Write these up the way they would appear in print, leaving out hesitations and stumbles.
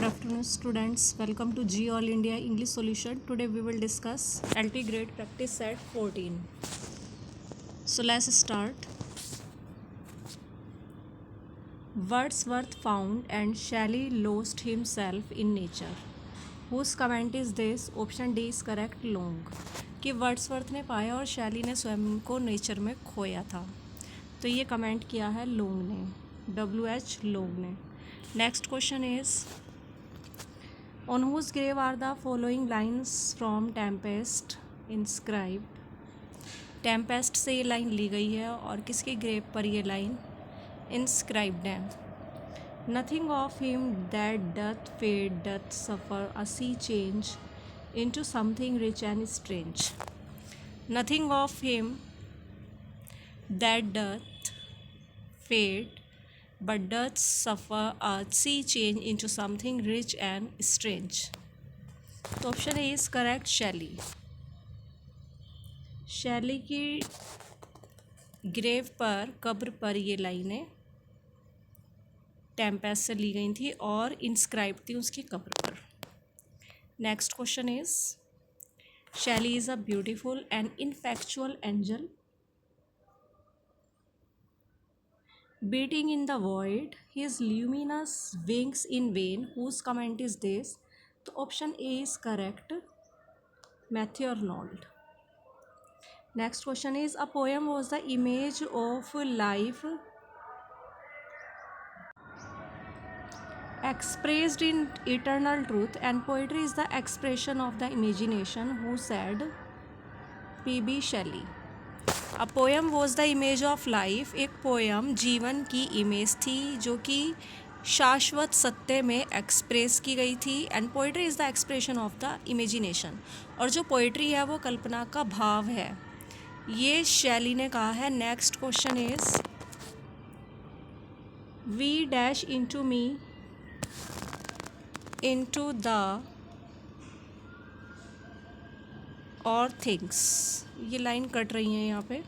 Good afternoon, students. Welcome to G All India English Solution. Today we will discuss LT grade practice set 14. So let's start. Wordsworth found and Shelley lost himself in nature. Whose comment is this? Option D is correct. Long. कि Wordsworth ने पाया और शैली ने स्वयं को nature में खोया था. तो ये कमेंट किया है लोंग ने, WH लोंग ने. Next question is On whose grave are the following lines from Tempest inscribed? Tempest से ये लाइन ली गई है और किसके ग्रेव पर ये लाइन इंस्क्राइब्ड है. Nothing of him that doth fade doth suffer a sea change into something rich and strange. Nothing of him that doth fade but doth suffer a sea change into something rich and strange. तो option a is correct. शैली की grave पर, कब्र पर ये लाइनें Tempest से ली गई थी और इंस्क्राइब थी उसकी कब्र पर. Next question is Shelley is a beautiful and ineffectual angel beating in the void his luminous wings in vain. Whose comment is this? तो option a is correct. Matthew Arnold. Next question is a poem was the image of life expressed in eternal truth and poetry is the expression of the imagination. Who said? P.B. Shelley. A poem was the image of life. एक poem जीवन की image थी जो कि शाश्वत सत्य में express की गई थी. And poetry is the expression of the imagination. और जो पोइट्री है वो कल्पना का भाव है. ये शैली ने कहा है. Next question is we dash into me into the or things. ये लाइन कट रही है यहाँ पे.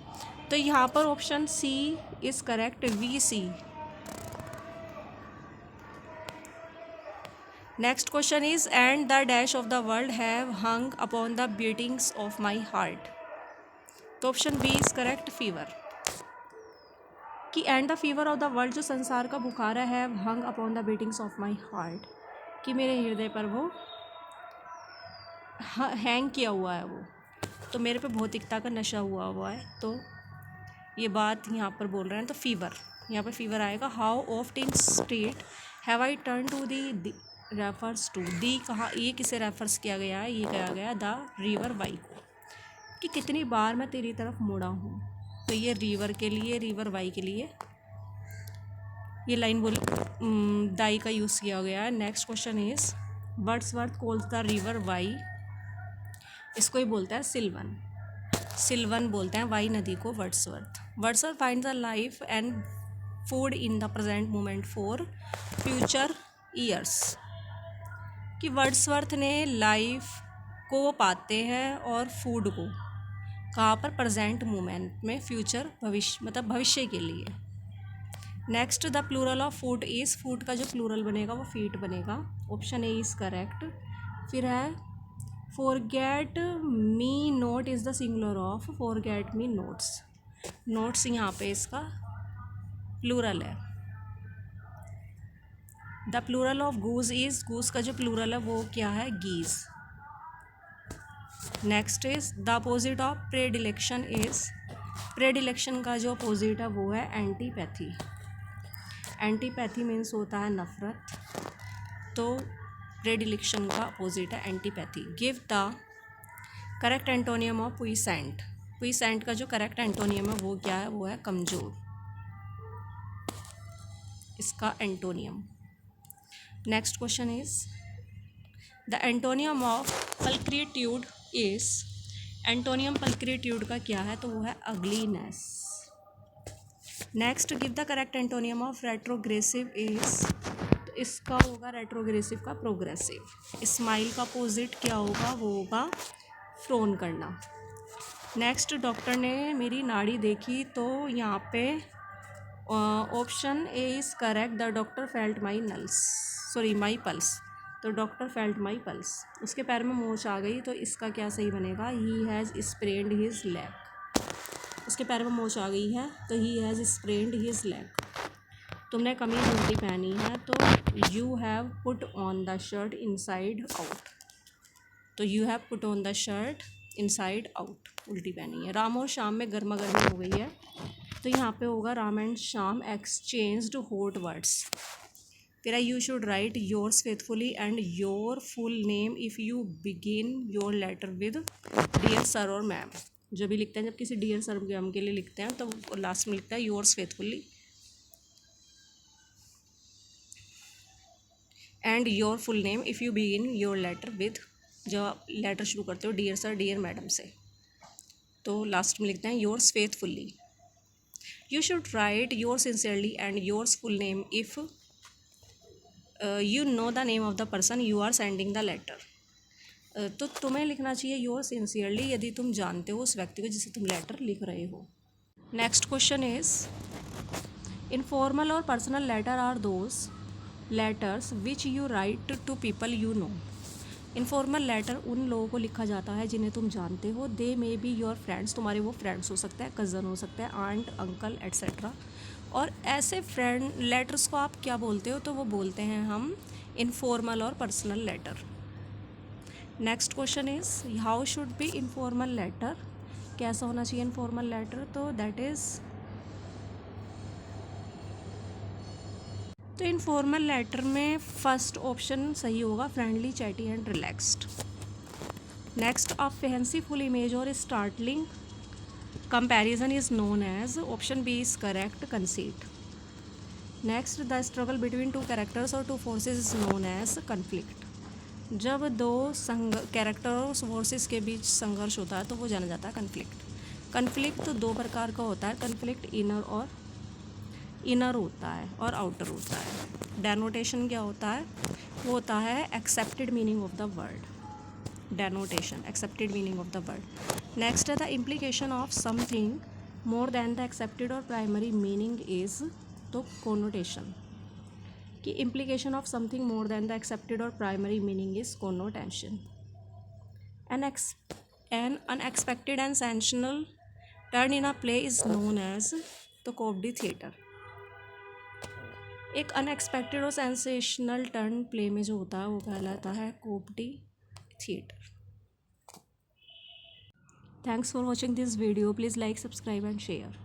तो यहाँ पर option c is correct. VC. Next question is and the dash of the world have hung upon the beatings of my heart. तो option b is correct. Fever. कि and the fever of the world, जो संसार का बुखार है, have hung upon the beatings of my heart, कि मेरे हृदय पर वो हैंग किया हुआ है. वो तो मेरे पे भौतिकता का नशा हुआ है. तो ये बात यहाँ पर बोल रहे हैं. तो फीवर, यहाँ पर फीवर आएगा. How often state have I turn to the refers to the. कहाँ, ये किसे रेफर्स किया गया है? ये कहा गया द रिवर वाई को, कि कितनी बार मैं तेरी तरफ मुड़ा हूँ. तो ये रिवर के लिए, रिवर वाई के लिए ये लाइन बोल दाई का यूज़ किया गया है. Next question is Wordsworth calls the river Wye. इसको ही बोलता है सिल्वन. सिल्वन बोलते हैं वाई नदी को Wordsworth. Wordsworth find the life and food in the present moment for future years. कि वर्ड्सवर्थ ने लाइफ को वो पाते हैं और फूड को कहाँ पर? प्रेजेंट मोमेंट में, फ्यूचर भविष्य, मतलब भविष्य के लिए. Next the plural of food is. Food का जो प्लूरल बनेगा वो फीट बनेगा. Option a is correct. फिर है forget me not is the singular of forget me nots. Nots यहाँ पे इसका प्लूरल है. The plural of goose is. Goose का जो प्लूरल है वो क्या है? Geese. Next is the opposite of predilection is. Predilection का जो अपोजिट है वो है एंटीपैथी. एंटीपैथी मीन्स होता है नफरत. तो प्रेडिलेक्शन का अपोजिट है antipathy. Give the correct antonym of puissant. Puissant का जो करेक्ट एंटोनियम है वो क्या है? वो है कमज़ोर. इसका antonym. Next question is the antonym of pulchritude is. Antonym pulchritude का क्या है? तो वो है ugliness. Next give the correct antonym of retrogressive is. तो इसका होगा रेट्रोग्रेसिव का प्रोग्रेसिव. स्माइल का अपोजिट क्या होगा? वो होगा फ्रोन करना. नेक्स्ट डॉक्टर ने मेरी नाड़ी देखी. तो यहाँ पे option A is correct. The doctor felt my pulse. तो डॉक्टर फेल्ट माई पल्स, उसके पैर में मोच आ गई, तो इसका क्या सही बनेगा, he has sprained his leg. उसके पैर में मोच आ गई है तो he has sprained his leg. तुमने कमीज उल्टी पहनी है, तो you have put on the shirt inside out. तो you have put on the shirt inside out, उल्टी पहनी है। राम और शाम में गर्मा गर्मी हो गई है, तो यहाँ पे होगा Ram and Shyam exchanged hot words. फिर you should write yours faithfully and your full name if you begin your letter with dear sir और मैम। जो भी लिखते हैं, जब किसी डियर सर मैम के लिए लिखते हैं तो लास्ट में लिखता है yours faithfully and your full name if you begin your letter with, जब आप लेटर शुरू करते हो डियर सर डियर मैडम से, तो लास्ट में लिखते हैं yours faithfully. You should write your sincerely and yours full name if you know the name of the person you are sending the letter. तो तुम्हें लिखना चाहिए योर सिंसियरली यदि तुम जानते हो उस व्यक्ति को जिसे तुम लेटर लिख रहे हो। नेक्स्ट क्वेश्चन इज, इनफॉर्मल और personal letter are those letters which you write to people you know. Informal letter उन लोगों को लिखा जाता है जिन्हें तुम जानते हो। दे मे बी योर फ्रेंड्स, तुम्हारे वो फ्रेंड्स हो सकते हैं, कज़न हो सकते हैं, आंट अंकल एट्सेट्रा। और ऐसे फ्रेंड लेटर्स को आप क्या बोलते हो, तो वो बोलते हैं हम इनफॉर्मल और personal letter. Next question is, how should be informal letter, कैसा होना चाहिए इनफॉर्मल लेटर, तो दैट इज़, तो इनफॉर्मल लेटर में फर्स्ट ऑप्शन सही होगा, friendly chatty and relaxed. Next, a fanciful image or startling comparison is known as, option b is correct, conceit. Next, the struggle between two characters or two forces is known as conflict. जब दो character और forces के बीच संघर्ष होता है तो वो जाना जाता है कन्फ्लिक्ट। कन्फ्लिक्ट दो प्रकार का होता है, कन्फ्लिक्ट इनर होता है और आउटर होता है। डेनोटेशन क्या होता है, वो होता है accepted meaning of the word. Denotation accepted meaning of the word. Next है the implication of something more than the accepted or primary meaning is, तो कोनोटेशन, कि implication of something more than the accepted or primary meaning is connotation. An unexpected and sensational turn in a play is known as, तो comedy theatre. एक unexpected और sensational turn play में जो होता है वो कहलाता है comedy theatre. Thanks for watching this video, please like, subscribe and share.